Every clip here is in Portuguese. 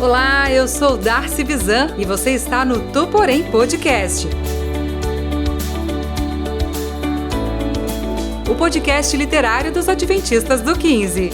Olá, eu sou Darcy Bizan e você está no Tu Porém Podcast. O podcast literário dos Adventistas do 15.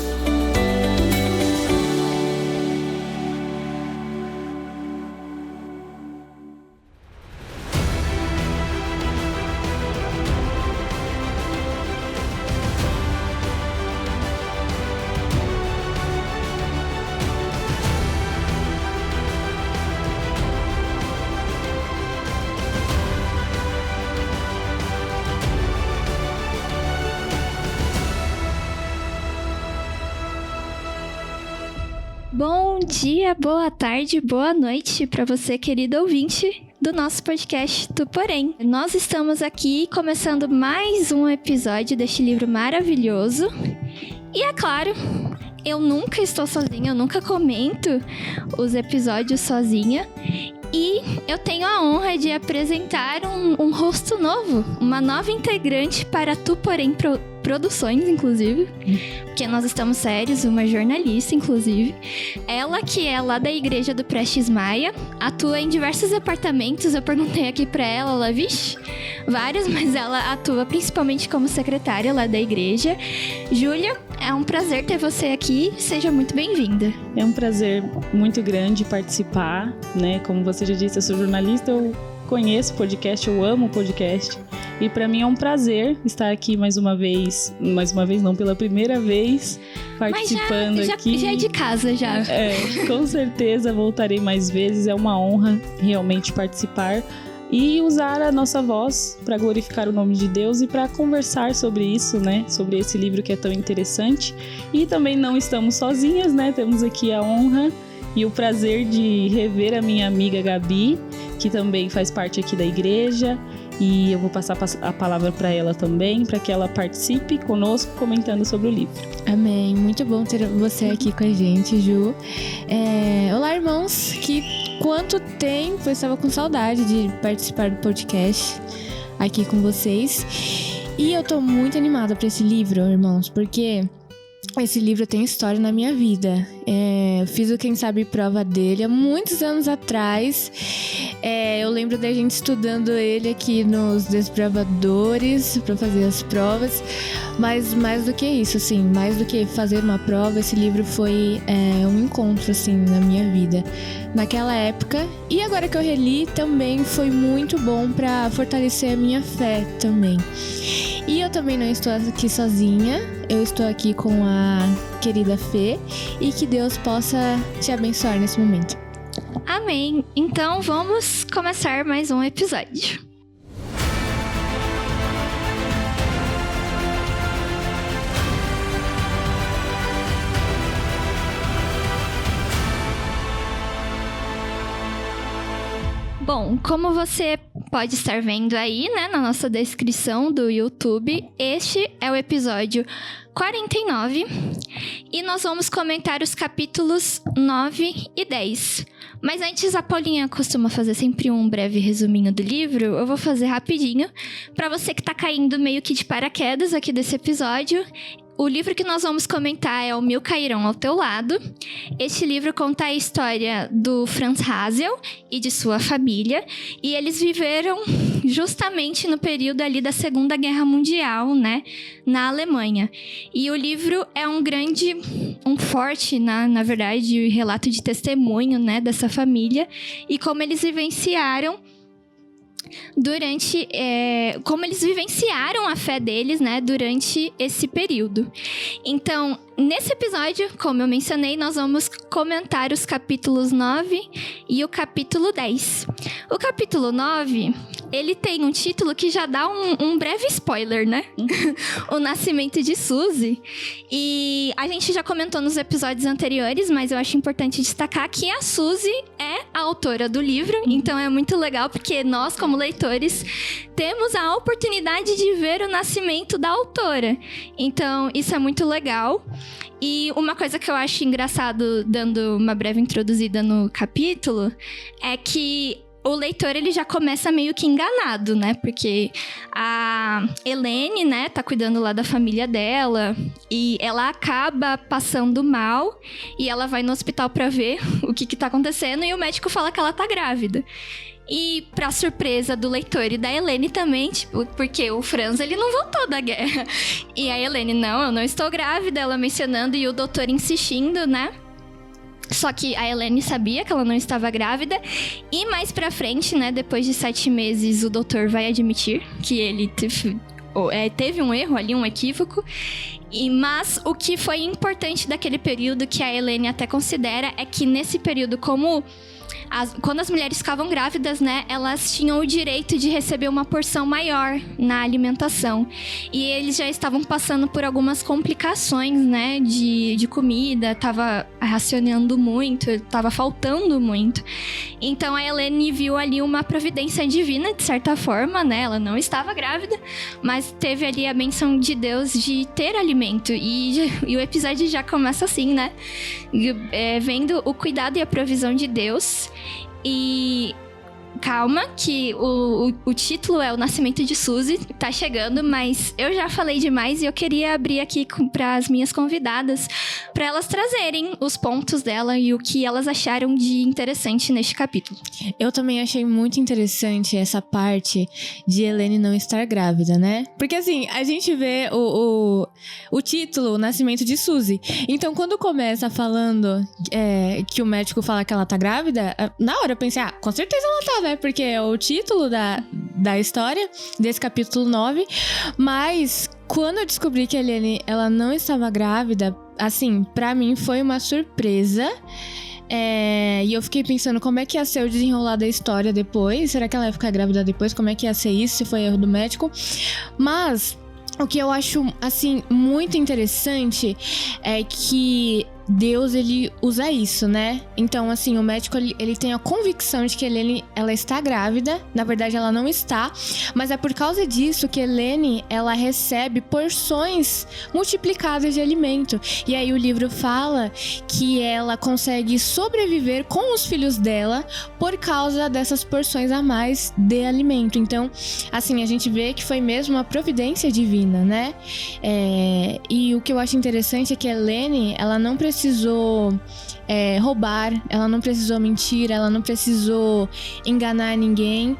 Bom dia, boa tarde, boa noite para você, querido ouvinte do nosso podcast Tu Porém. Nós estamos aqui começando mais um episódio deste livro maravilhoso. E é claro, eu nunca estou sozinha, eu nunca comento os episódios sozinha. E eu tenho a honra de apresentar um rosto novo, uma nova integrante para Tu Porém Produções, inclusive, porque nós estamos sérios, uma jornalista, inclusive. Ela que é lá da igreja do Prestes Maia, atua em diversos departamentos. Eu perguntei aqui pra ela, vixe, vários, mas ela atua principalmente como secretária lá da igreja. Júlia, é um prazer ter você aqui, seja muito bem-vinda. É um prazer muito grande participar, né? Como você já disse, eu sou jornalista, eu conheço o podcast, eu amo o podcast. E para mim é um prazer estar aqui mais uma vez não, pela primeira vez participando aqui. Já é de casa, já. Com certeza voltarei mais vezes, é uma honra realmente participar e usar a nossa voz para glorificar o nome de Deus e para conversar sobre isso, né? Sobre esse livro que é tão interessante. E também não estamos sozinhas, né? Temos aqui a honra e o prazer de rever a minha amiga Gabi, que também faz parte aqui da igreja. E eu vou passar a palavra para ela também, para que ela participe conosco comentando sobre o livro. Amém. Muito bom ter você aqui com a gente, Ju. Olá, irmãos. Que quanto tempo eu estava com saudade de participar do podcast aqui com vocês. E eu tô muito animada para esse livro, irmãos, porque esse livro tem história na minha vida. Eu fiz o Quem Sabe Prova dele há muitos anos atrás. Eu lembro da gente estudando ele aqui nos Desbravadores para fazer as provas. Mas mais do que isso, assim, mais do que fazer uma prova, esse livro foi um encontro, assim, na minha vida naquela época. E agora que eu reli, também foi muito bom para fortalecer a minha fé também. E eu também não estou aqui sozinha, eu estou aqui com a querida Fê, e que Deus possa te abençoar nesse momento. Amém. Então vamos começar mais um episódio. Bom, como você pode estar vendo aí, né, na nossa descrição do YouTube, este é o episódio 49 e nós vamos comentar os capítulos 9 e 10. Mas antes, a Paulinha costuma fazer sempre um breve resuminho do livro. Eu vou fazer rapidinho. Para você que tá caindo meio que de paraquedas aqui desse episódio, o livro que nós vamos comentar é O Mil Cairão ao Teu Lado. Este livro conta a história do Franz Hazel e de sua família. E eles viveram justamente no período ali da Segunda Guerra Mundial, né? Na Alemanha. E o livro é um forte, na verdade, relato de testemunho, né? Dessa família. E como eles vivenciaram como eles vivenciaram a fé deles, né, durante esse período. Então, nesse episódio, como eu mencionei, nós vamos comentar os capítulos 9 e o capítulo 10. O capítulo 9, ele tem um título que já dá um breve spoiler, né? O nascimento de Suzy. E a gente já comentou nos episódios anteriores, mas eu acho importante destacar que a Suzy é a autora do livro. Então é muito legal, porque nós, como leitores, temos a oportunidade de ver o nascimento da autora. Então, isso é muito legal. E uma coisa que eu acho engraçado, dando uma breve introduzida no capítulo, é que o leitor, ele já começa meio que enganado, né? Porque a Helene, né, tá cuidando lá da família dela e ela acaba passando mal e ela vai no hospital pra ver o que tá acontecendo e o médico fala que ela tá grávida. E pra surpresa do leitor e da Helene também, tipo, porque o Franz, ele não voltou da guerra. E a Helene, não, eu não estou grávida, ela mencionando e o doutor insistindo, né? Só que a Helene sabia que ela não estava grávida. E mais pra frente, né, depois de 7 meses, o doutor vai admitir que ele teve um erro ali, um equívoco. Mas o que foi importante daquele período, que a Helene até considera, é que nesse período, quando as mulheres ficavam grávidas, né, elas tinham o direito de receber uma porção maior na alimentação. E eles já estavam passando por algumas complicações, né, de comida, tava racionando muito, tava faltando muito. Então a Helene viu ali uma providência divina, de certa forma, né, ela não estava grávida, mas teve ali a bênção de Deus de ter alimento. E o episódio já começa assim, né, vendo o cuidado e a provisão de Deus. E calma, que o título é O Nascimento de Suzy, tá chegando, mas eu já falei demais e eu queria abrir aqui para as minhas convidadas, para elas trazerem os pontos dela e o que elas acharam de interessante neste capítulo. Eu também achei muito interessante essa parte de Helene não estar grávida, né? Porque assim, a gente vê o título, O Nascimento de Suzy. Então, quando começa falando que o médico fala que ela tá grávida, na hora eu pensei, com certeza ela tá, né? Porque é o título da história, desse capítulo 9. Mas, quando eu descobri que a Helene, ela não estava grávida, assim, pra mim foi uma surpresa. E eu fiquei pensando como é que ia ser o desenrolar da história depois. Será que ela ia ficar grávida depois? Como é que ia ser isso, se foi erro do médico? Mas o que eu acho, assim, muito interessante é que Deus, ele usa isso, né? Então, assim, o médico, ele tem a convicção de que Helene, ela está grávida. Na verdade, ela não está. Mas é por causa disso que Helene, ela recebe porções multiplicadas de alimento. E aí o livro fala que ela consegue sobreviver com os filhos dela por causa dessas porções a mais de alimento. Então, assim, a gente vê que foi mesmo uma providência divina, né? E o que eu acho interessante é que Helene, ela não precisou roubar, ela não precisou mentir, ela não precisou enganar ninguém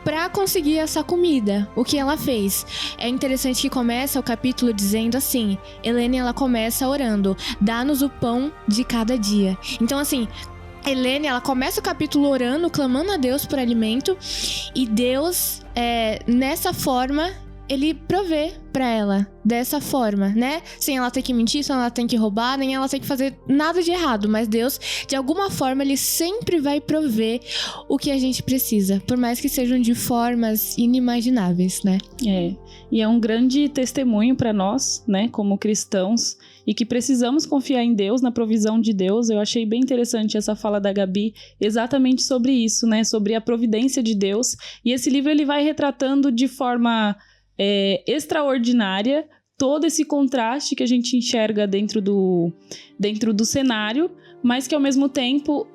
para conseguir essa comida. O que ela fez? É interessante que começa o capítulo dizendo assim, Helene, ela começa orando, dá-nos o pão de cada dia. Então, assim, Helene, ela começa o capítulo orando, clamando a Deus por alimento, e Deus, nessa forma, ele provê pra ela, dessa forma, né? Sem ela ter que mentir, sem ela ter que roubar, nem ela ter que fazer nada de errado. Mas Deus, de alguma forma, ele sempre vai prover o que a gente precisa. Por mais que sejam de formas inimagináveis, né? E é um grande testemunho pra nós, né? Como cristãos. E que precisamos confiar em Deus, na provisão de Deus. Eu achei bem interessante essa fala da Gabi, exatamente sobre isso, né? Sobre a providência de Deus. E esse livro, ele vai retratando de forma extraordinária todo esse contraste que a gente enxerga dentro do cenário, mas que ao mesmo tempo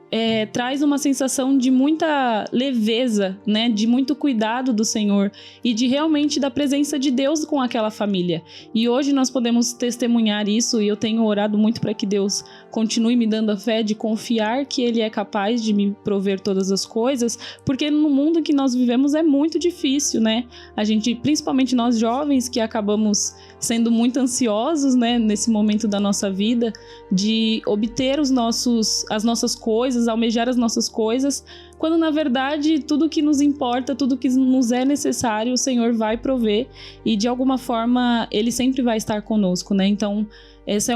traz uma sensação de muita leveza, né? De muito cuidado do Senhor e de realmente da presença de Deus com aquela família. E hoje nós podemos testemunhar isso, e eu tenho orado muito para que Deus continue me dando a fé de confiar que Ele é capaz de me prover todas as coisas, porque no mundo que nós vivemos é muito difícil, né? A gente, principalmente nós jovens, que acabamos sendo muito ansiosos, né? Nesse momento da nossa vida, de obter as nossas coisas, almejar as nossas coisas, quando na verdade tudo que nos importa, tudo que nos é necessário, o Senhor vai prover, e de alguma forma Ele sempre vai estar conosco, né? Então esse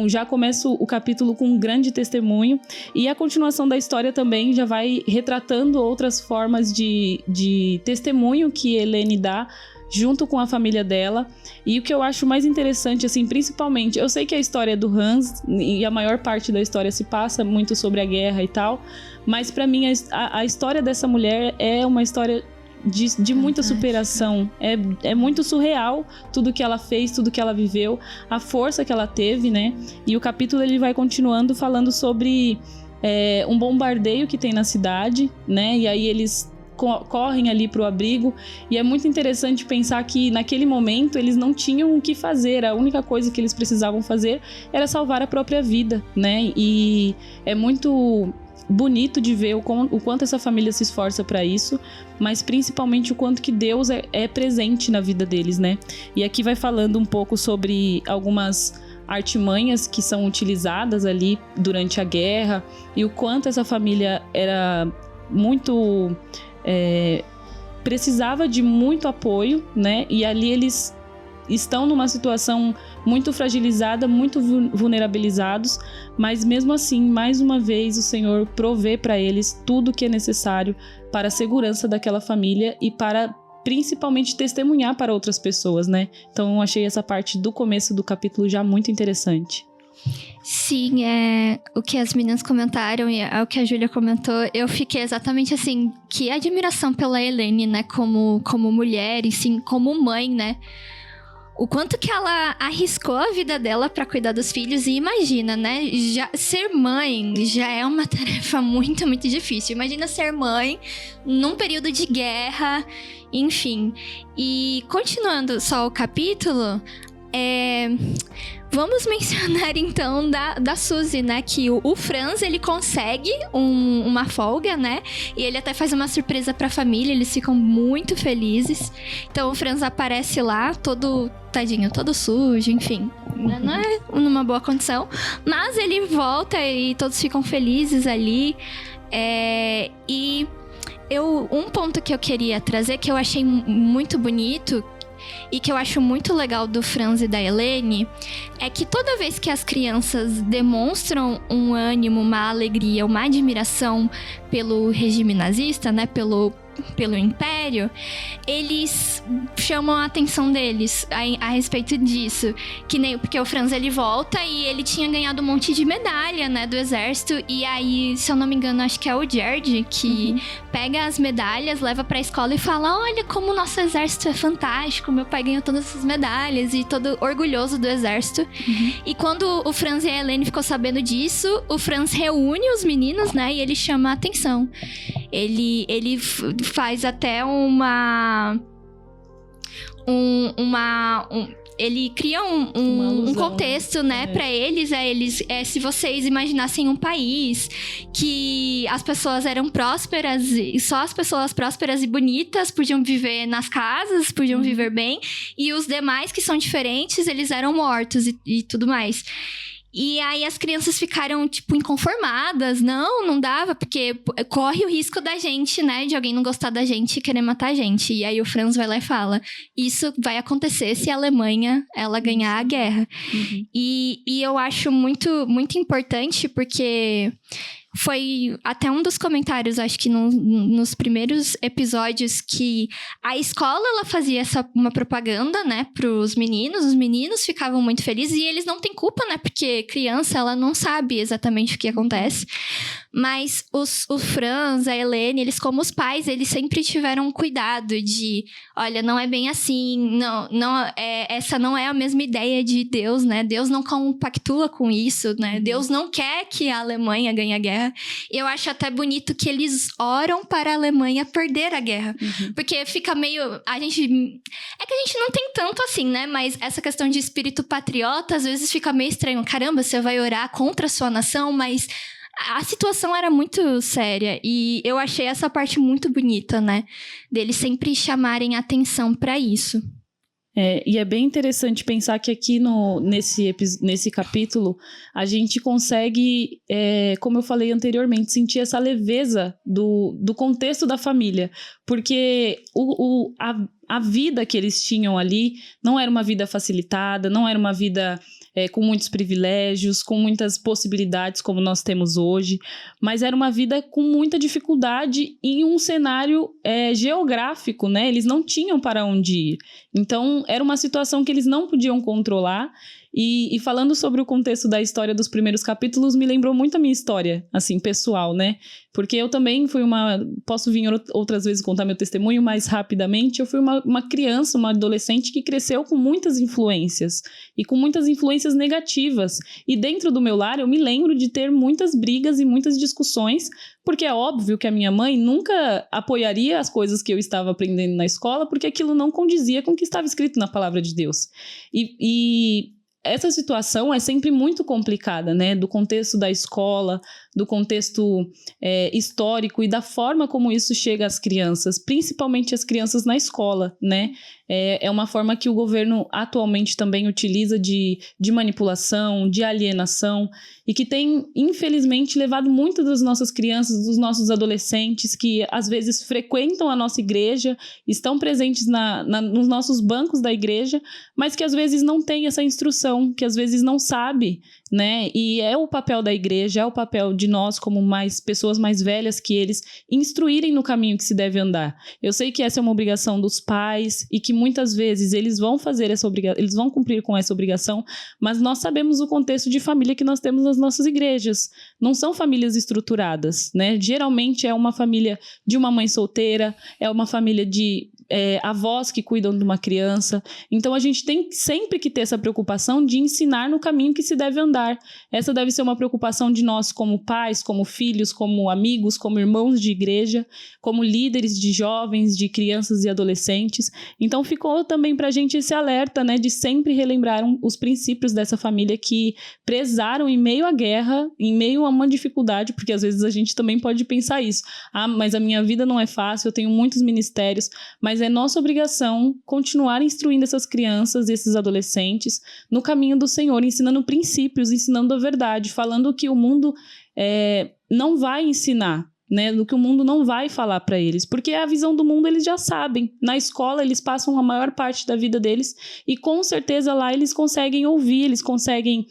já começa o capítulo com um grande testemunho, e a continuação da história também já vai retratando outras formas de testemunho que Helene dá junto com a família dela. E o que eu acho mais interessante, assim, principalmente, eu sei que a história do Hans e a maior parte da história se passa muito sobre a guerra e tal, mas pra mim a história dessa mulher é uma história de muita superação. É muito surreal tudo que ela fez, tudo que ela viveu, a força que ela teve, né? E o capítulo, ele vai continuando falando sobre um bombardeio que tem na cidade, né? E aí eles correm ali pro abrigo, e é muito interessante pensar que naquele momento eles não tinham o que fazer, a única coisa que eles precisavam fazer era salvar a própria vida, né? E é muito bonito de ver o quanto essa família se esforça para isso, mas principalmente o quanto que Deus é presente na vida deles, né? E aqui vai falando um pouco sobre algumas artimanhas que são utilizadas ali durante a guerra, e o quanto essa família era muito... precisava de muito apoio, né? E ali eles estão numa situação muito fragilizada, muito vulnerabilizados, mas mesmo assim, mais uma vez, o Senhor provê para eles tudo o que é necessário para a segurança daquela família e para principalmente testemunhar para outras pessoas, né? Então eu achei essa parte do começo do capítulo já muito interessante. Sim, o que as meninas comentaram e é o que a Júlia comentou, eu fiquei exatamente assim, que admiração pela Helene, né, como mulher e sim, como mãe, né? O quanto que ela arriscou a vida dela pra cuidar dos filhos, e imagina, né, ser mãe já é uma tarefa muito, muito difícil. Imagina ser mãe num período de guerra, enfim. E continuando só o capítulo, vamos mencionar então da Suzy, né? Que o Franz, ele consegue uma folga, né? E ele até faz uma surpresa pra família, eles ficam muito felizes. Então o Franz aparece lá, todo tadinho, todo sujo, enfim. Não é numa boa condição. Mas ele volta e todos ficam felizes ali. E um ponto que eu queria trazer, que eu achei muito bonito, e que eu acho muito legal do Franz e da Helene, é que toda vez que as crianças demonstram um ânimo, uma alegria, uma admiração pelo regime nazista, né, pelo Império, eles chamam a atenção deles a respeito disso. Porque o Franz, ele volta e ele tinha ganhado um monte de medalha, né, do exército. E aí, se eu não me engano, acho que é o George que pega as medalhas, leva pra escola e fala: olha como o nosso exército é fantástico, meu pai ganhou todas essas medalhas, e todo orgulhoso do exército. E quando o Franz e a Helene ficou sabendo disso, o Franz reúne os meninos, né, e ele chama a atenção. Ele faz até ele cria um contexto, né, pra eles. Se vocês imaginassem um país que as pessoas eram prósperas, e só as pessoas prósperas e bonitas podiam viver nas casas, podiam viver bem, e os demais que são diferentes, eles eram mortos e tudo mais. E aí as crianças ficaram, tipo, inconformadas. Não dava, porque corre o risco da gente, né? De alguém não gostar da gente e querer matar a gente. E aí o Franz vai lá e fala: isso vai acontecer se a Alemanha, ela ganhar a guerra. E eu acho muito, muito importante, porque foi até um dos comentários, acho que nos primeiros episódios, que a escola, ela fazia uma propaganda, né, pros meninos. Os meninos ficavam muito felizes, e eles não têm culpa, né, porque criança, ela não sabe exatamente o que acontece. Mas o Franz, a Helene, eles como os pais, eles sempre tiveram cuidado de: olha, não é bem assim, essa não é a mesma ideia de Deus, né? Deus não compactua com isso, né? Deus não quer que a Alemanha ganhe a guerra. E eu acho até bonito que eles oram para a Alemanha perder a guerra. Porque fica meio... É que a gente não tem tanto assim, né? Mas essa questão de espírito patriota, às vezes fica meio estranho. Caramba, você vai orar contra a sua nação, mas... a situação era muito séria, e eu achei essa parte muito bonita, né? Deles sempre chamarem atenção para isso. E é bem interessante pensar que aqui nesse capítulo a gente consegue, como eu falei anteriormente, sentir essa leveza do contexto da família. Porque a vida que eles tinham ali não era uma vida facilitada, não era uma vida... com muitos privilégios, com muitas possibilidades como nós temos hoje, mas era uma vida com muita dificuldade em um cenário geográfico, né? Eles não tinham para onde ir. Então, era uma situação que eles não podiam controlar, E falando sobre o contexto da história dos primeiros capítulos, me lembrou muito a minha história, assim, pessoal, né? Porque eu também fui posso vir outras vezes contar meu testemunho mais rapidamente, eu fui uma criança, uma adolescente que cresceu com muitas influências, e com muitas influências negativas. E dentro do meu lar, eu me lembro de ter muitas brigas e muitas discussões, porque é óbvio que a minha mãe nunca apoiaria as coisas que eu estava aprendendo na escola, porque aquilo não condizia com o que estava escrito na palavra de Deus. E essa situação é sempre muito complicada, né? Do contexto da escola, do contexto histórico e da forma como isso chega às crianças, principalmente as crianças na escola, né? É uma forma que o governo atualmente também utiliza de manipulação, de alienação, e que tem, infelizmente, levado muitas das nossas crianças, dos nossos adolescentes, que às vezes frequentam a nossa igreja, estão presentes nos nossos bancos da igreja, mas que às vezes não tem essa instrução, que às vezes não sabe, né? E é o papel da igreja, é o papel de nós, como pessoas mais velhas que eles, instruírem no caminho que se deve andar. Eu sei que essa é uma obrigação dos pais e que muitas vezes eles vão fazer eles vão cumprir com essa obrigação, mas nós sabemos o contexto de família que nós temos nas nossas igrejas. Não são famílias estruturadas, né? Geralmente é uma família de uma mãe solteira, é uma família de avós que cuidam de uma criança. Então a gente tem sempre que ter essa preocupação de ensinar no caminho que se deve andar. Essa deve ser uma preocupação de nós como pais, como filhos, como amigos, como irmãos de igreja, como líderes de jovens, de crianças e adolescentes. Então ficou também pra gente esse alerta, né, de sempre relembrar os princípios dessa família que prezaram em meio à guerra, em meio a uma dificuldade, porque às vezes a gente também pode pensar isso. Mas a minha vida não é fácil, eu tenho muitos ministérios, mas é nossa obrigação continuar instruindo essas crianças e esses adolescentes no caminho do Senhor, ensinando princípios, ensinando a verdade, falando o que o mundo não vai ensinar, né? Do que o mundo não vai falar para eles, porque a visão do mundo eles já sabem. Na escola eles passam a maior parte da vida deles e com certeza lá eles conseguem ouvir, eles conseguem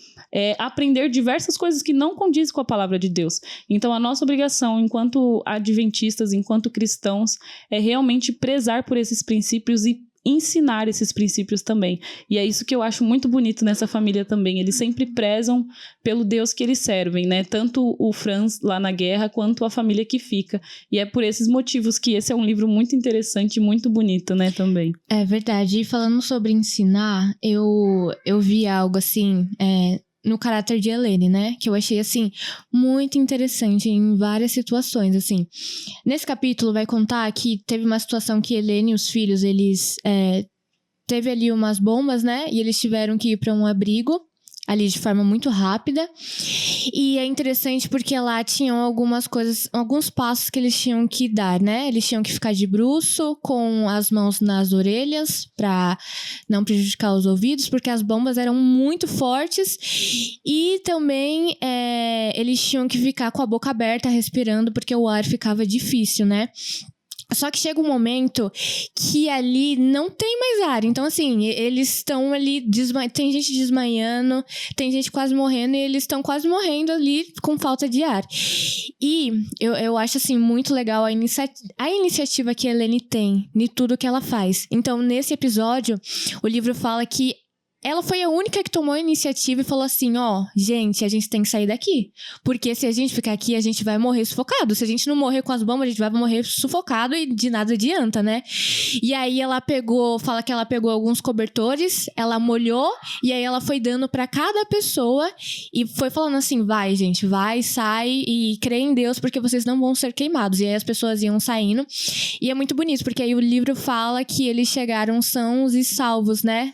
aprender diversas coisas que não condizem com a palavra de Deus. Então a nossa obrigação enquanto adventistas, enquanto cristãos, é realmente prezar por esses princípios e ensinar esses princípios também. E é isso que eu acho muito bonito nessa família também. Eles sempre prezam pelo Deus que eles servem, né? Tanto o Franz lá na guerra, quanto a família que fica. E é por esses motivos que esse é um livro muito interessante e muito bonito, né, também. É verdade. E falando sobre ensinar, eu vi algo assim... no caráter de Helene, né? Que eu achei, assim, muito interessante em várias situações, assim. Nesse capítulo vai contar que teve uma situação que Helene e os filhos, eles... teve ali umas bombas, né? E eles tiveram que ir para um abrigo, ali de forma muito rápida. E é interessante porque lá tinham algumas coisas, alguns passos que eles tinham que dar, né? Eles tinham que ficar de bruço, com as mãos nas orelhas, para não prejudicar os ouvidos, porque as bombas eram muito fortes. E também eles tinham que ficar com a boca aberta, respirando, porque o ar ficava difícil, né? Só que chega um momento que ali não tem mais ar. Então, assim, eles estão ali... Tem gente desmaiando, tem gente quase morrendo, e eles estão quase morrendo ali com falta de ar. E eu acho, assim, muito legal a iniciativa que a Helene tem em tudo que ela faz. Então, nesse episódio, o livro fala que ela foi a única que tomou a iniciativa e falou assim, gente, a gente tem que sair daqui. Porque se a gente ficar aqui, a gente vai morrer sufocado. Se a gente não morrer com as bombas, a gente vai morrer sufocado e de nada adianta, né? E aí fala que ela pegou alguns cobertores, ela molhou e aí ela foi dando pra cada pessoa e foi falando assim, vai, gente, vai, sai e crê em Deus porque vocês não vão ser queimados. E aí as pessoas iam saindo. E é muito bonito, porque aí o livro fala que eles chegaram sãos e salvos, né?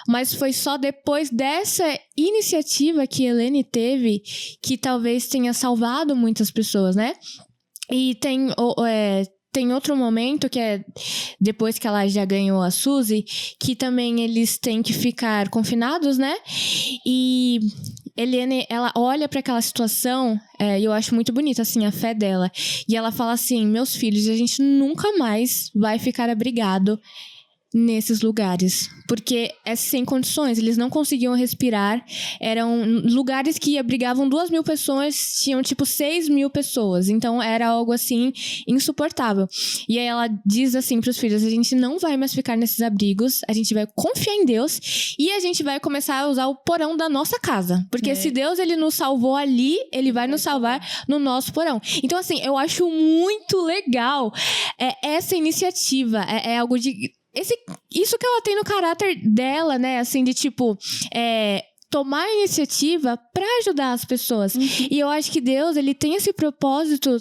Mas foi só depois dessa iniciativa que Helene teve que talvez tenha salvado muitas pessoas, né? E tem outro momento que é depois que ela já ganhou a Suzy, que também eles têm que ficar confinados, né? E Helene, ela olha para aquela situação e eu acho muito bonita, assim, a fé dela. E ela fala assim, meus filhos, a gente nunca mais vai ficar abrigado nesses lugares, porque é sem condições, eles não conseguiam respirar, eram lugares que abrigavam 2.000 pessoas, tinham tipo 6.000 pessoas, então era algo assim insuportável. E aí ela diz assim pros filhos: a gente não vai mais ficar nesses abrigos, a gente vai confiar em Deus e a gente vai começar a usar o porão da nossa casa, porque se Deus ele nos salvou ali, ele vai nos salvar no nosso porão. Então assim, eu acho muito legal essa iniciativa, é algo de isso que ela tem no caráter dela, né? Assim, de tipo, tomar a iniciativa pra ajudar as pessoas. E eu acho que Deus, ele tem esse propósito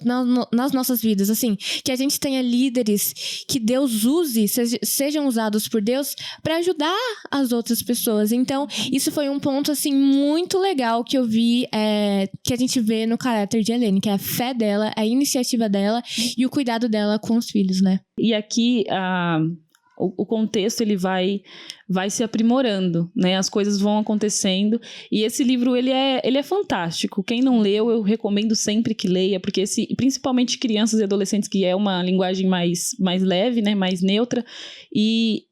nas nossas vidas, assim, que a gente tenha líderes que Deus use, sejam usados por Deus pra ajudar as outras pessoas. Então, isso foi um ponto, assim, muito legal que eu vi, que a gente vê no caráter de Helene, que é a fé dela, a iniciativa dela e o cuidado dela com os filhos, né? E aqui, o contexto ele vai se aprimorando, né? As coisas vão acontecendo e esse livro ele é fantástico. Quem não leu, eu recomendo sempre que leia, porque principalmente crianças e adolescentes, que é uma linguagem mais leve, né? Mais neutra, e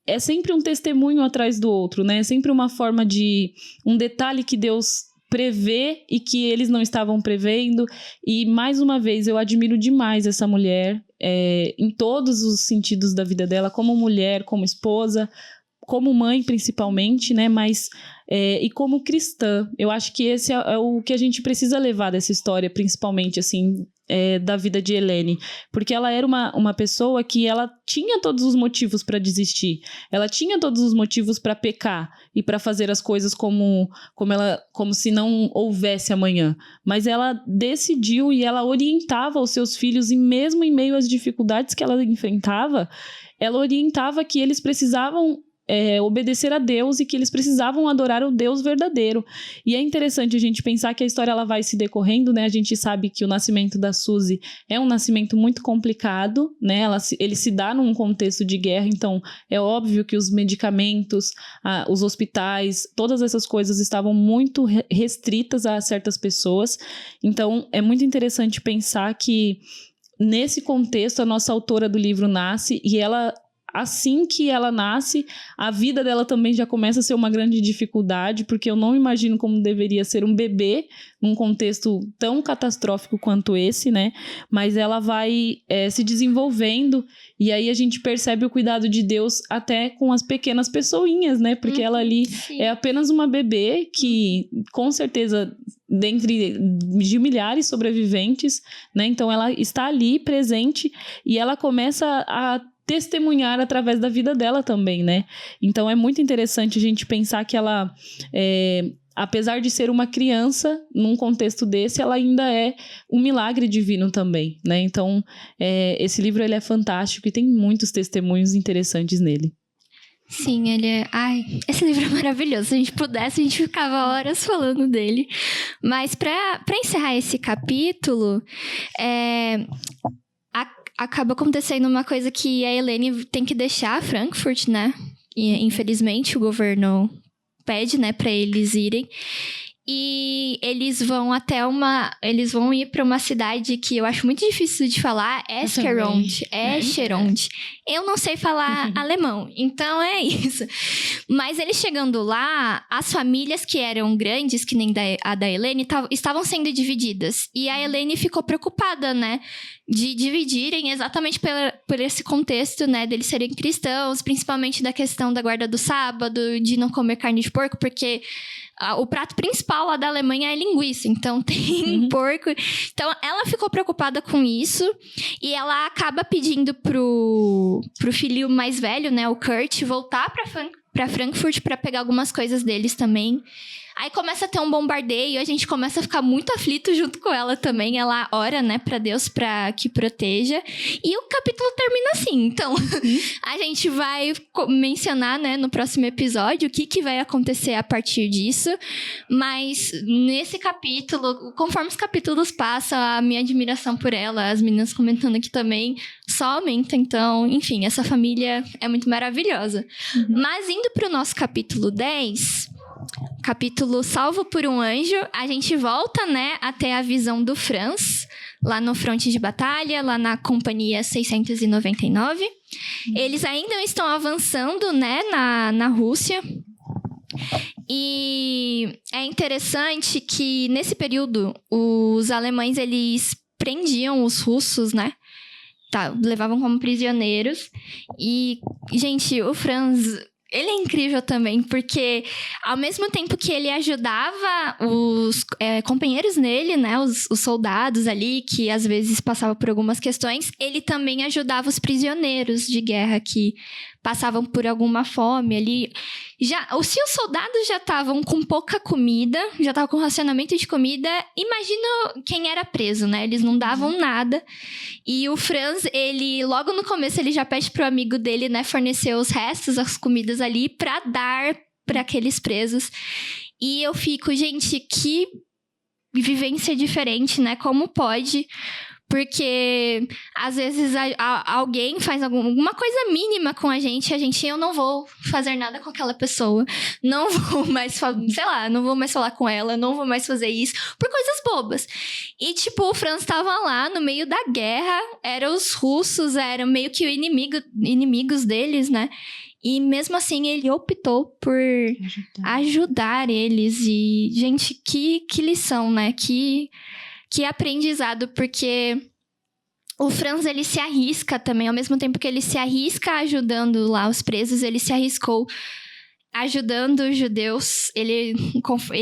é sempre um testemunho atrás do outro, né? É sempre uma forma de um detalhe que Deus prevê e que eles não estavam prevendo. E mais uma vez eu admiro demais essa mulher, em todos os sentidos da vida dela, como mulher, como esposa, como mãe principalmente, né? Mas e como cristã. Eu acho que esse é o que a gente precisa levar dessa história, principalmente assim, da vida de Helene, porque ela era uma pessoa que ela tinha todos os motivos para desistir, ela tinha todos os motivos para pecar e para fazer as coisas como se não houvesse amanhã, mas ela decidiu e ela orientava os seus filhos, e mesmo em meio às dificuldades que ela enfrentava, ela orientava que eles precisavam obedecer a Deus e que eles precisavam adorar o Deus verdadeiro. E é interessante a gente pensar que a história ela vai se decorrendo, né? A gente sabe que o nascimento da Suzy é um nascimento muito complicado, né? Ele se dá num contexto de guerra, então é óbvio que os medicamentos, os hospitais, todas essas coisas estavam muito restritas a certas pessoas. Então é muito interessante pensar que nesse contexto a nossa autora do livro nasce, e ela, assim que ela nasce, a vida dela também já começa a ser uma grande dificuldade, porque eu não imagino como deveria ser um bebê num contexto tão catastrófico quanto esse, né? Mas ela vai se desenvolvendo, e aí a gente percebe o cuidado de Deus até com as pequenas pessoinhas, né? Porque ela ali é apenas uma bebê que, com certeza, dentre de milhares sobreviventes, né? Então ela está ali presente e ela começa a testemunhar através da vida dela também, né? Então é muito interessante a gente pensar que ela, apesar de ser uma criança, num contexto desse, ela ainda é um milagre divino também, né? Então esse livro ele é fantástico e tem muitos testemunhos interessantes nele. Sim, ele é... Ai, esse livro é maravilhoso. Se a gente pudesse, a gente ficava horas falando dele. Mas pra encerrar esse capítulo, acaba acontecendo uma coisa que a Helene tem que deixar Frankfurt, né? E, infelizmente, o governo pede, né, pra eles irem. E eles vão ir para uma cidade que eu acho muito difícil de falar, Escherond. Eu não sei falar alemão, então é isso. Mas eles chegando lá, as famílias que eram grandes, que nem a da Helene, estavam sendo divididas. E a Helene ficou preocupada, né, de dividirem exatamente por esse contexto, né, deles serem cristãos, principalmente da questão da guarda do sábado, de não comer carne de porco, porque o prato principal lá da Alemanha é linguiça, então tem porco. Então, ela ficou preocupada com isso e ela acaba pedindo pro filho mais velho, né, o Kurt, voltar pra Frankfurt pra pegar algumas coisas deles também. Aí começa a ter um bombardeio, a gente começa a ficar muito aflito junto com ela também. Ela ora, né, pra Deus pra que proteja. E o capítulo termina assim. Então, a gente vai mencionar, né, no próximo episódio o que vai acontecer a partir disso. Mas nesse capítulo, conforme os capítulos passam, a minha admiração por ela, as meninas comentando aqui também, só aumenta. Então, enfim, essa família é muito maravilhosa. Mas indo pro nosso capítulo 10... capítulo Salvo por um Anjo, a gente volta, né, até a visão do Franz, lá no fronte de batalha, lá na Companhia 699. Eles ainda estão avançando, né, na Rússia. E é interessante que, nesse período, os alemães, eles prendiam os russos, né? Levavam como prisioneiros. E, gente, o Franz, ele é incrível também, porque ao mesmo tempo que ele ajudava os companheiros dele, né, os soldados ali, que às vezes passavam por algumas questões, ele também ajudava os prisioneiros de guerra que passavam por alguma fome ali. Se os soldados já estavam com pouca comida, já estavam com racionamento de comida, imagina quem era preso, né? Eles não davam nada. E o Franz, ele, logo no começo, ele já pede pro amigo dele, né, fornecer os restos, as comidas ali, pra dar pra aqueles presos. E eu fico, gente, que vivência diferente, né? Como pode? Porque, às vezes, alguém faz alguma coisa mínima com a gente, eu não vou fazer nada com aquela pessoa. Não vou mais, não vou mais falar com ela, não vou mais fazer isso, por coisas bobas. E, tipo, o Franz estava lá no meio da guerra, eram os russos, eram meio que inimigos deles, né? E mesmo assim, ele optou por ajudar eles. E, gente, que lição, né? Que aprendizado, porque o Franz, ele se arrisca também. Ao mesmo tempo que ele se arrisca ajudando lá os presos, ele se arriscou ajudando os judeus. Ele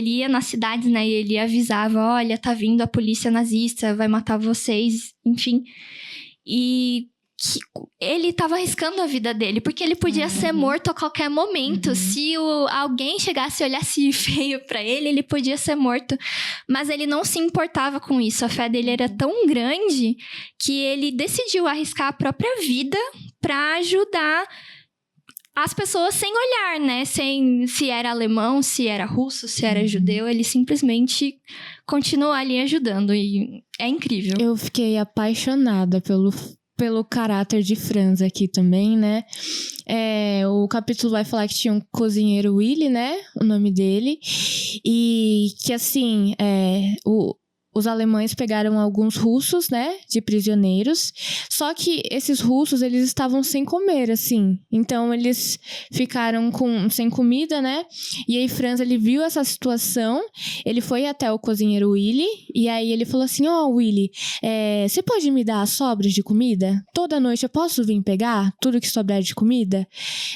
ia nas cidades, né? E ele avisava, olha, tá vindo a polícia nazista, vai matar vocês, enfim. E ele estava arriscando a vida dele, porque ele podia ser morto a qualquer momento. Se alguém chegasse e olhasse feio pra ele, ele podia ser morto. Mas ele não se importava com isso. A fé dele era tão grande que ele decidiu arriscar a própria vida pra ajudar as pessoas sem olhar, né? Sem se era alemão, se era russo, se era judeu. Ele simplesmente continuou ali ajudando. E é incrível. Eu fiquei apaixonada pelo caráter de Franz aqui também, né? O capítulo vai falar que tinha um cozinheiro, Willy, né? O nome dele. E que, assim, os alemães pegaram alguns russos, né? De prisioneiros. Só que esses russos, eles estavam sem comer, assim. Então, eles ficaram sem comida, né? E aí, Franz, ele viu essa situação. Ele foi até o cozinheiro Willy. E aí, ele falou assim, Willy, você pode me dar as sobras de comida? Toda noite eu posso vir pegar tudo que sobrar de comida?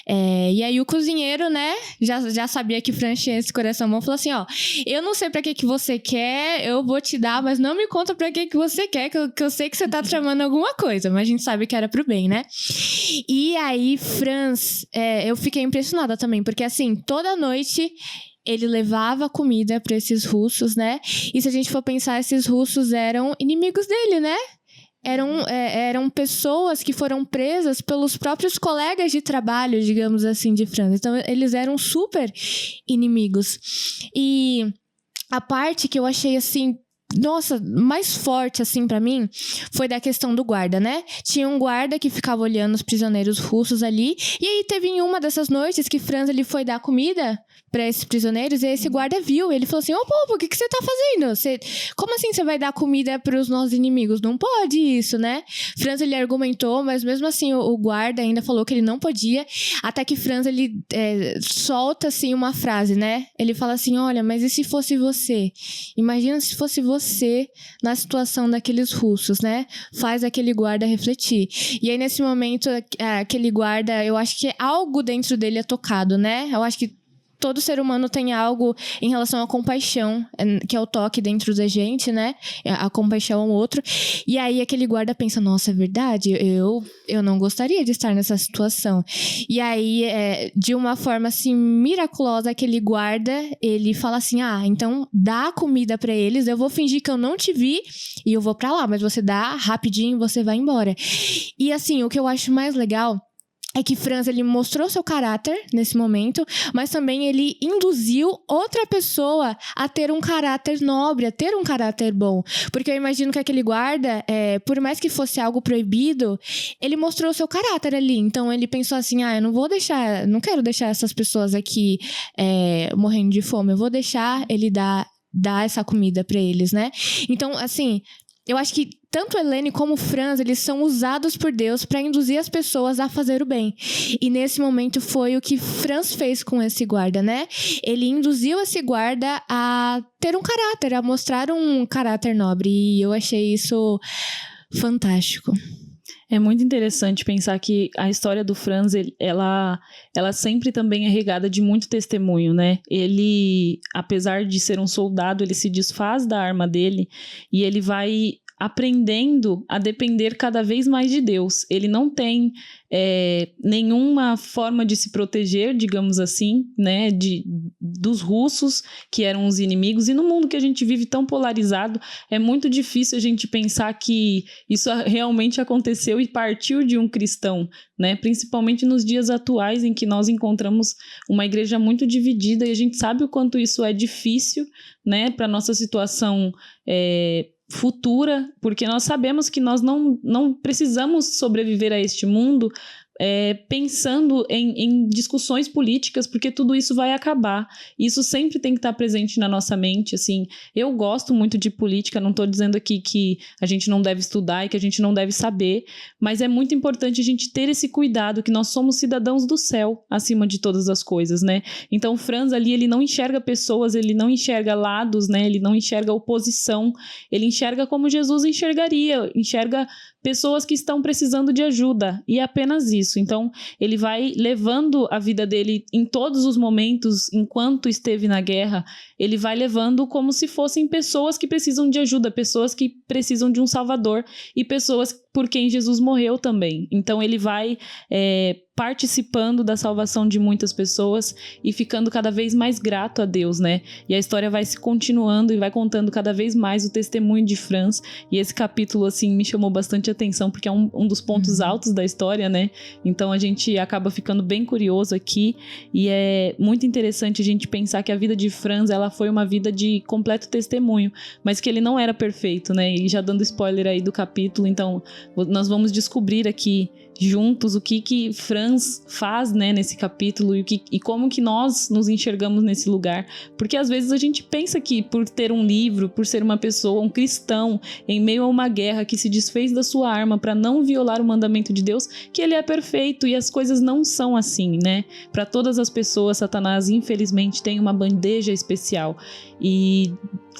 E aí, o cozinheiro, né? Já sabia que Franz tinha esse coração bom. Falou assim, eu não sei pra que você quer, eu vou te dar, mas não me conta pra que você quer, que eu sei que você tá tramando alguma coisa, mas a gente sabe que era pro bem, né? E aí, Franz, eu fiquei impressionada também, porque assim, toda noite ele levava comida pra esses russos, né? E se a gente for pensar, esses russos eram inimigos dele, né? Eram pessoas que foram presas pelos próprios colegas de trabalho, digamos assim, de Franz. Então, eles eram super inimigos. E a parte que eu achei, assim, nossa, mais forte, assim, pra mim, foi da questão do guarda, né? Tinha um guarda que ficava olhando os prisioneiros russos ali, e aí teve em uma dessas noites que Franz, ele foi dar comida pra esses prisioneiros, e esse guarda viu, ele falou assim, o que você tá fazendo? Como assim você vai dar comida pros nossos inimigos? Não pode isso, né? Franz, ele argumentou, mas mesmo assim o guarda ainda falou que ele não podia, até que Franz, ele solta, assim, uma frase, né? Ele fala assim, olha, mas e se fosse você? Imagina se fosse você na situação daqueles russos, né? Faz aquele guarda refletir. E aí, nesse momento, aquele guarda, eu acho que algo dentro dele é tocado, né? Eu acho que todo ser humano tem algo em relação à compaixão, que é o toque dentro da gente, né? A compaixão ao outro. E aí aquele guarda pensa, nossa, é verdade? Eu não gostaria de estar nessa situação. E aí, de uma forma assim, miraculosa, aquele guarda, ele fala assim, então dá comida pra eles, eu vou fingir que eu não te vi e eu vou pra lá, mas você dá rapidinho, você vai embora. E assim, o que eu acho mais legal é que Franz, ele mostrou seu caráter nesse momento, mas também ele induziu outra pessoa a ter um caráter nobre, a ter um caráter bom. Porque eu imagino que aquele guarda, por mais que fosse algo proibido, ele mostrou seu caráter ali. Então ele pensou assim, eu não quero deixar essas pessoas aqui morrendo de fome, eu vou deixar ele dar essa comida pra eles, né? Então, assim, eu acho que tanto Helene como Franz, eles são usados por Deus para induzir as pessoas a fazer o bem. E nesse momento foi o que Franz fez com esse guarda, né? Ele induziu esse guarda a ter um caráter, a mostrar um caráter nobre. E eu achei isso fantástico. É muito interessante pensar que a história do Franz, ela sempre também é regada de muito testemunho, né? Ele, apesar de ser um soldado, ele se desfaz da arma dele e ele vai aprendendo a depender cada vez mais de Deus. Ele não tem nenhuma forma de se proteger, digamos assim, né, dos russos, que eram os inimigos. E no mundo que a gente vive tão polarizado, é muito difícil a gente pensar que isso realmente aconteceu e partiu de um cristão, né? Principalmente nos dias atuais, em que nós encontramos uma igreja muito dividida, e a gente sabe o quanto isso é difícil, né, para a nossa situação futura, porque nós sabemos que nós não precisamos sobreviver a este mundo pensando em discussões políticas, porque tudo isso vai acabar. Isso sempre tem que estar presente na nossa mente, assim. Eu gosto muito de política, não estou dizendo aqui que a gente não deve estudar e que a gente não deve saber, mas é muito importante a gente ter esse cuidado, que nós somos cidadãos do céu, acima de todas as coisas, né? Então o Franz ali, ele não enxerga pessoas, ele não enxerga lados, né? Ele não enxerga oposição, ele enxerga como Jesus enxergaria, enxerga pessoas que estão precisando de ajuda, e apenas isso. Então, ele vai levando a vida dele em todos os momentos, enquanto esteve na guerra, ele vai levando como se fossem pessoas que precisam de ajuda, pessoas que precisam de um salvador, e pessoas por quem Jesus morreu também. Então, ele vai participando da salvação de muitas pessoas e ficando cada vez mais grato a Deus, né? E a história vai se continuando e vai contando cada vez mais o testemunho de Franz, e esse capítulo, assim, me chamou bastante atenção, porque é um dos pontos altos da história, né? Então a gente acaba ficando bem curioso aqui, e é muito interessante a gente pensar que a vida de Franz, ela foi uma vida de completo testemunho, mas que ele não era perfeito, né? E já dando spoiler aí do capítulo, então nós vamos descobrir aqui juntos o que Franz faz, né, nesse capítulo, e como que nós nos enxergamos nesse lugar, porque às vezes a gente pensa que por ter um livro, por ser uma pessoa, um cristão, em meio a uma guerra, que se desfez da sua arma para não violar o mandamento de Deus, que ele é perfeito, e as coisas não são assim, né? Para todas as pessoas, Satanás infelizmente tem uma bandeja especial, e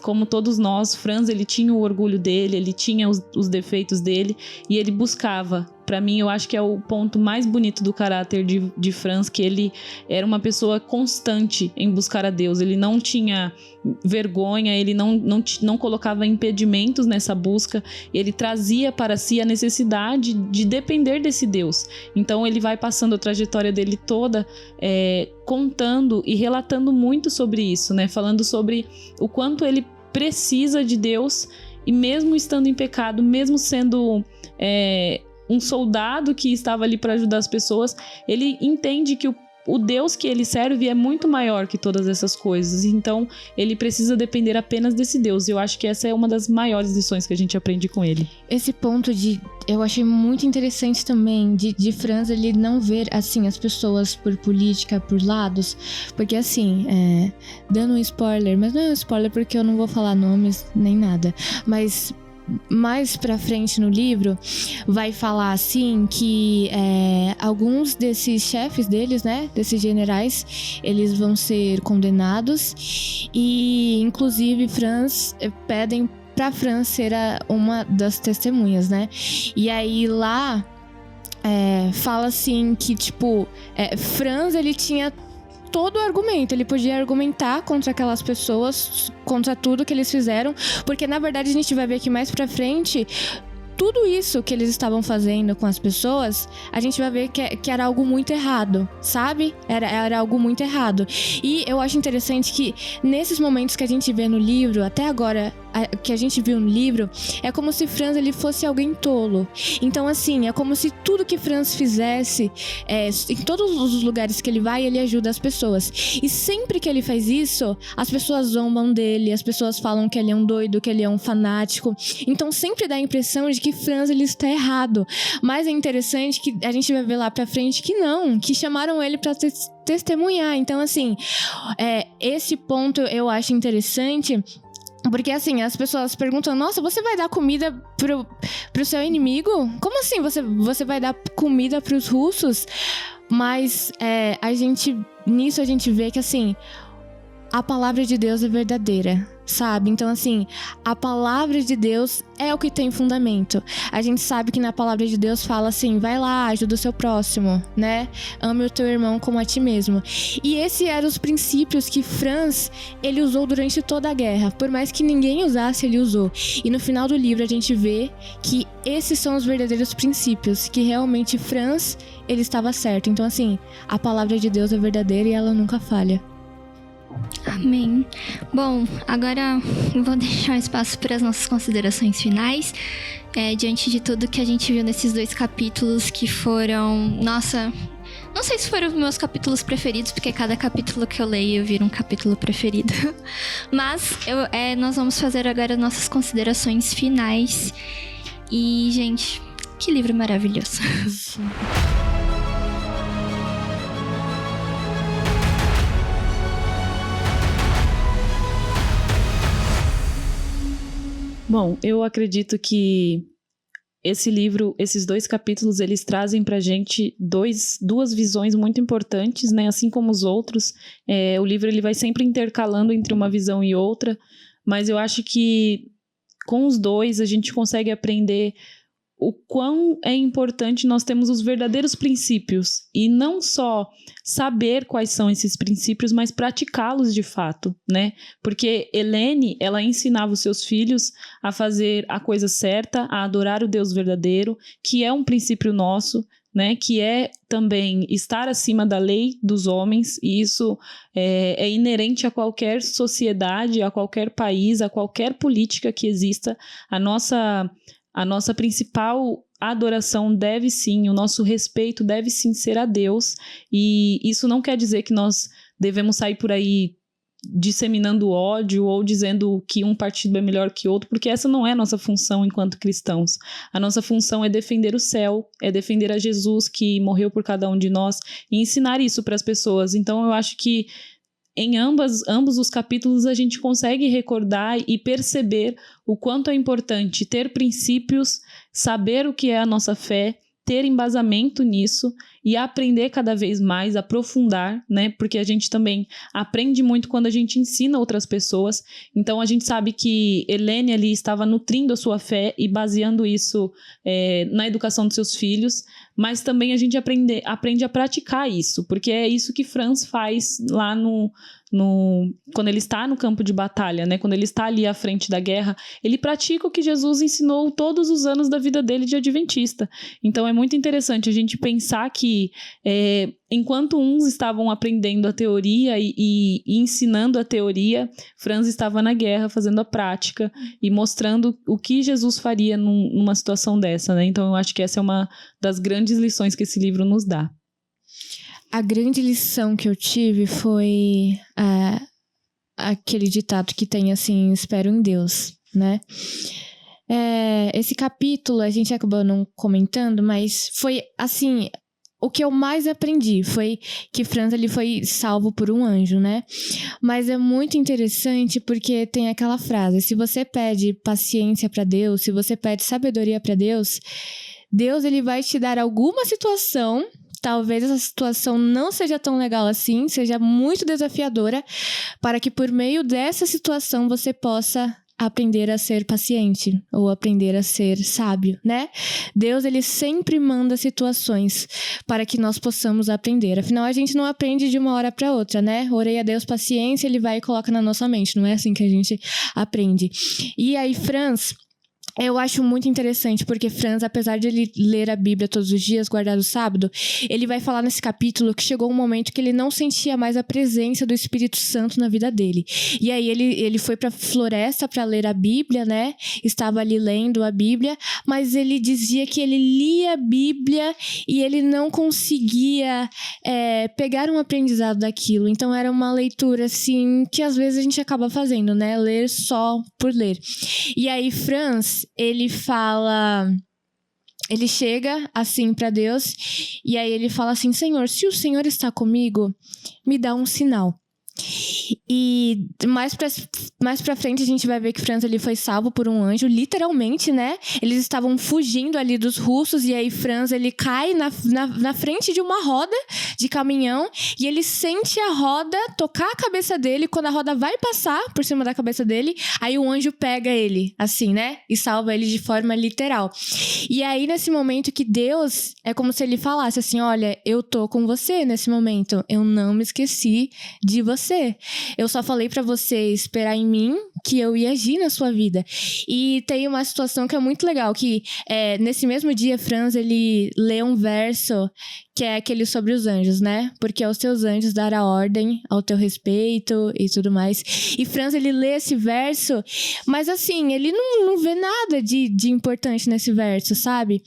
como todos nós, Franz, ele tinha o orgulho dele, ele tinha os defeitos dele, e ele buscava. Para mim, eu acho que é o ponto mais bonito do caráter de Franz, que ele era uma pessoa constante em buscar a Deus. Ele não tinha vergonha, ele não colocava impedimentos nessa busca, ele trazia para si a necessidade de depender desse Deus. Então ele vai passando a trajetória dele toda contando e relatando muito sobre isso, né? Falando sobre o quanto ele precisa de Deus, e mesmo estando em pecado, mesmo sendo um soldado que estava ali para ajudar as pessoas, ele entende que o Deus que ele serve é muito maior que todas essas coisas, então ele precisa depender apenas desse Deus. Eu acho que essa é uma das maiores lições que a gente aprende com ele. Esse ponto eu achei muito interessante também, de Franz ele não ver, assim, as pessoas por política, por lados, porque assim, dando um spoiler, mas não é um spoiler porque eu não vou falar nomes nem nada, mas mais pra frente no livro vai falar assim que alguns desses chefes deles, né, desses generais, eles vão ser condenados, e inclusive Franz pedem pra Franz ser uma das testemunhas, né? E aí lá fala assim que tipo Franz, ele tinha todo o argumento, ele podia argumentar contra aquelas pessoas, contra tudo que eles fizeram, porque na verdade a gente vai ver que mais pra frente, tudo isso que eles estavam fazendo com as pessoas, a gente vai ver que era algo muito errado, sabe? Era algo muito errado. E eu acho interessante que nesses momentos que a gente vê no livro, até agora, que a gente viu no livro, é como se Franz ele fosse alguém tolo. Então, assim, é como se tudo que Franz fizesse, em todos os lugares que ele vai, ele ajuda as pessoas. E sempre que ele faz isso, as pessoas zombam dele, as pessoas falam que ele é um doido, que ele é um fanático. Então, sempre dá a impressão de que Franz ele está errado. Mas é interessante que a gente vai ver lá pra frente que não, que chamaram ele pra testemunhar. Então, assim, esse ponto eu acho interessante. Porque assim, as pessoas perguntam, nossa, você vai dar comida pro seu inimigo? Como assim você vai dar comida pros russos? Mas nisso a gente vê que assim, a palavra de Deus é verdadeira, sabe? Então assim, a palavra de Deus é o que tem fundamento. A gente sabe que na palavra de Deus fala assim, vai lá, ajuda o seu próximo, né? Ame o teu irmão como a ti mesmo. E esses eram os princípios que Franz, ele usou durante toda a guerra. Por mais que ninguém usasse, ele usou. E no final do livro a gente vê que esses são os verdadeiros princípios, que realmente Franz, ele estava certo. Então assim, a palavra de Deus é verdadeira e ela nunca falha. Amém. Bom, agora eu vou deixar espaço para as nossas considerações finais. Diante de tudo que a gente viu nesses 2 capítulos que foram... Nossa, não sei se foram os meus capítulos preferidos, porque cada capítulo que eu leio vira um capítulo preferido. Mas nós vamos fazer agora nossas considerações finais. E, gente, que livro maravilhoso. Bom, eu acredito que esse livro, esses 2 capítulos, eles trazem pra gente duas visões muito importantes, né? Assim como os outros. O livro ele vai sempre intercalando entre uma visão e outra, mas eu acho que com os 2 a gente consegue aprender o quão é importante nós termos os verdadeiros princípios e não só saber quais são esses princípios, mas praticá-los de fato, né? Porque Helene, ela ensinava os seus filhos a fazer a coisa certa, a adorar o Deus verdadeiro, que é um princípio nosso, né? Que é também estar acima da lei dos homens, e isso é inerente a qualquer sociedade, a qualquer país, a qualquer política que exista. A nossa principal adoração deve sim, o nosso respeito deve sim ser a Deus, e isso não quer dizer que nós devemos sair por aí disseminando ódio ou dizendo que um partido é melhor que outro, porque essa não é a nossa função enquanto cristãos. A nossa função é defender o céu, é defender a Jesus que morreu por cada um de nós e ensinar isso para as pessoas. Então eu acho que em ambos os capítulos a gente consegue recordar e perceber o quanto é importante ter princípios, saber o que é a nossa fé, ter embasamento nisso e aprender cada vez mais, aprofundar, né? Porque a gente também aprende muito quando a gente ensina outras pessoas. Então a gente sabe que Helene ali estava nutrindo a sua fé e baseando isso na educação dos seus filhos, mas também a gente aprende a praticar isso, porque é isso que Franz faz lá quando ele está no campo de batalha, né? Quando ele está ali à frente da guerra, ele pratica o que Jesus ensinou todos os anos da vida dele de adventista. Então é muito interessante a gente pensar que enquanto uns estavam aprendendo a teoria e ensinando a teoria, Franz estava na guerra fazendo a prática e mostrando o que Jesus faria numa situação dessa, né? Então eu acho que essa é uma das grandes lições que esse livro nos dá. A grande lição que eu tive foi aquele ditado que tem assim, espero em Deus, né? Esse capítulo a gente acabou não comentando, mas foi assim, o que eu mais aprendi foi que Franz ele foi salvo por um anjo, né? Mas é muito interessante porque tem aquela frase, se você pede paciência para Deus, se você pede sabedoria para Deus, Deus ele vai te dar alguma situação. Talvez essa situação não seja tão legal assim, seja muito desafiadora, para que por meio dessa situação você possa aprender a ser paciente ou aprender a ser sábio, né? Deus, ele sempre manda situações para que nós possamos aprender. Afinal, a gente não aprende de uma hora para outra, né? Orei a Deus paciência, ele vai e coloca na nossa mente. Não é assim que a gente aprende. E aí, Franz... eu acho muito interessante, porque Franz, apesar de ele ler a Bíblia todos os dias, guardar o sábado, ele vai falar nesse capítulo que chegou um momento que ele não sentia mais a presença do Espírito Santo na vida dele. E aí ele foi pra floresta para ler a Bíblia, né? Estava ali lendo a Bíblia, mas ele dizia que ele lia a Bíblia e ele não conseguia pegar um aprendizado daquilo. Então era uma leitura, assim, que às vezes a gente acaba fazendo, né? Ler só por ler. E aí Franz, ele chega assim para Deus e aí ele fala assim, Senhor, se o Senhor está comigo, me dá um sinal. E mais pra frente a gente vai ver que Franz ele foi salvo por um anjo, literalmente, né? Eles estavam fugindo ali dos russos e aí Franz ele cai na frente de uma roda de caminhão e ele sente a roda tocar a cabeça dele. Quando a roda vai passar por cima da cabeça dele, aí o anjo pega ele, assim, né? E salva ele de forma literal. E aí nesse momento que Deus, é como se ele falasse assim, olha, eu tô com você nesse momento, eu não me esqueci de você. Eu só falei pra você esperar em mim que eu ia agir na sua vida. E tem uma situação que é muito legal, que nesse mesmo dia, Franz, ele lê um verso que é aquele sobre os anjos, né? Porque aos teus anjos dará ordem ao teu respeito e tudo mais. E Franz, ele lê esse verso, mas assim, ele não vê nada de importante nesse verso, sabe?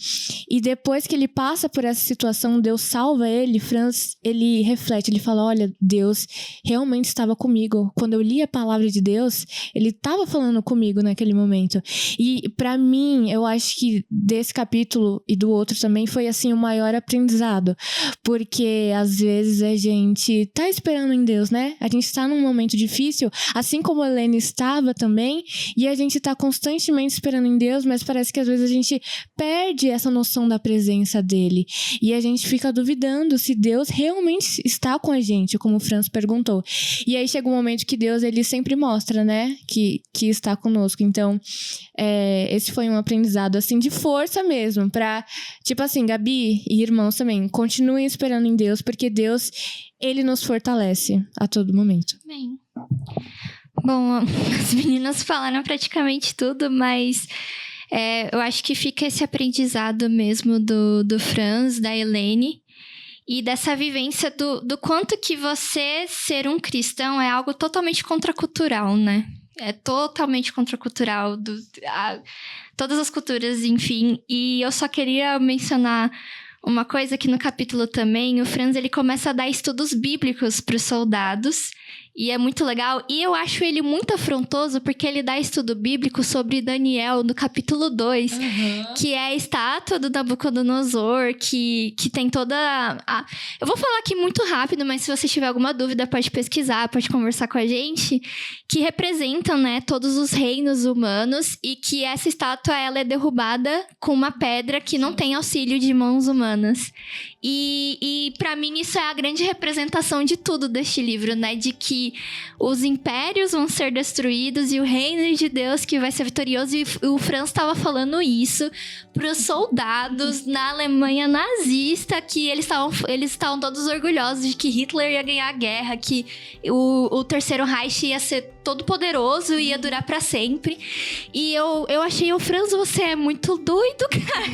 E depois que ele passa por essa situação, Deus salva ele, Franz, ele reflete, ele fala, olha, Deus realmente estava comigo. Quando eu li a palavra de Deus, ele estava falando comigo naquele momento. E pra mim, eu acho que desse capítulo e do outro também foi assim o maior aprendizado. Porque às vezes a gente tá esperando em Deus, né? A gente tá num momento difícil, assim como a Helene estava também, e a gente tá constantemente esperando em Deus, mas parece que às vezes a gente perde essa noção da presença dele. E a gente fica duvidando se Deus realmente está com a gente, como o Franz perguntou. E aí chega um momento que Deus, ele sempre mostra, né? Que está conosco. Então, esse foi um aprendizado, assim, de força mesmo, pra, tipo assim, Gabi e irmãos também, continuem esperando em Deus, porque Deus, ele nos fortalece a todo momento. Bem, bom, as meninas falaram praticamente tudo, mas eu acho que fica esse aprendizado mesmo do Franz, da Helene, e dessa vivência do quanto que você ser um cristão é algo totalmente contracultural, né? É totalmente contracultural, todas as culturas, enfim. E eu só queria mencionar uma coisa que no capítulo também, o Franz, ele começa a dar estudos bíblicos para os soldados. E é muito legal. E eu acho ele muito afrontoso porque ele dá estudo bíblico sobre Daniel no capítulo 2. Que é a estátua do Nabucodonosor, que tem toda Eu vou falar aqui muito rápido, mas se você tiver alguma dúvida, pode pesquisar, pode conversar com a gente. Que representam, né, todos os reinos humanos. E que essa estátua, ela é derrubada com uma pedra que não tem auxílio de mãos humanas. E pra mim isso é a grande representação de tudo deste livro, né? De que os impérios vão ser destruídos e o reino de Deus que vai ser vitorioso. E o Franz estava falando isso pros soldados na Alemanha nazista, que eles estavam todos orgulhosos de que Hitler ia ganhar a guerra, que o Terceiro Reich ia ser todo poderoso e ia durar pra sempre. E eu achei, o Franz, você é muito doido, cara.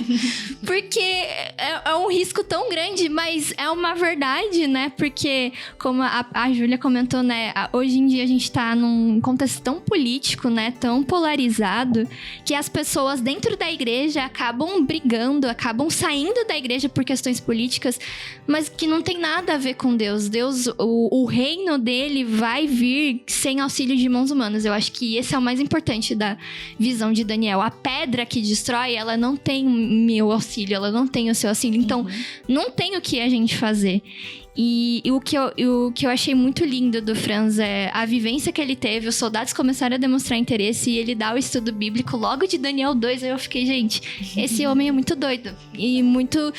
Porque é um risco tão grande, mas é uma verdade, né? Porque, como a Júlia comentou, né? Hoje em dia a gente tá num contexto tão político, né? Tão polarizado, que as pessoas dentro da igreja acabam brigando, acabam saindo da igreja por questões políticas, mas que não tem nada a ver com Deus. Deus, o reino dele vai vir sem auxílio de mãos humanas. Eu acho que esse é o mais importante da visão de Daniel. A pedra que destrói, ela não tem meu auxílio, ela não tem o seu auxílio. Então, não tem o que a gente fazer. E o que eu achei muito lindo do Franz é a vivência que ele teve. Os soldados começaram a demonstrar interesse e ele dá o estudo bíblico logo de Daniel 2. Aí eu fiquei, gente, esse homem é muito doido. E muito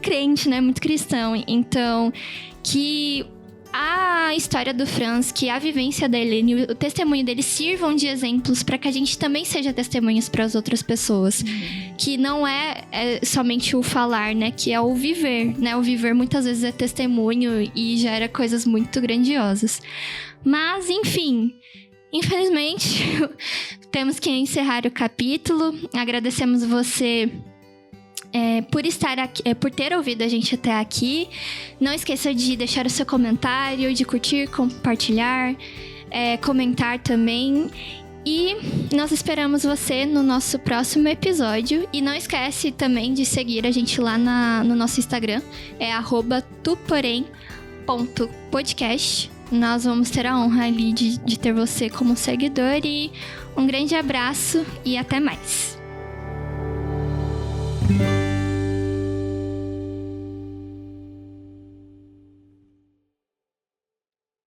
crente, né? Muito cristão. Então, que a história do Franz, que a vivência da Helene, o testemunho dele sirvam de exemplos para que a gente também seja testemunhas para as outras pessoas. Que não é somente o falar, né? Que é o viver, né? O viver muitas vezes é testemunho e gera coisas muito grandiosas. Mas, enfim, infelizmente, temos que encerrar o capítulo. Agradecemos você por estar aqui, por ter ouvido a gente até aqui. Não esqueça de deixar o seu comentário, de curtir, compartilhar, comentar também. E nós esperamos você no nosso próximo episódio. E não esquece também de seguir a gente lá no nosso Instagram. É @tuporém.podcast. Nós vamos ter a honra ali de ter você como seguidor. E um grande abraço e até mais.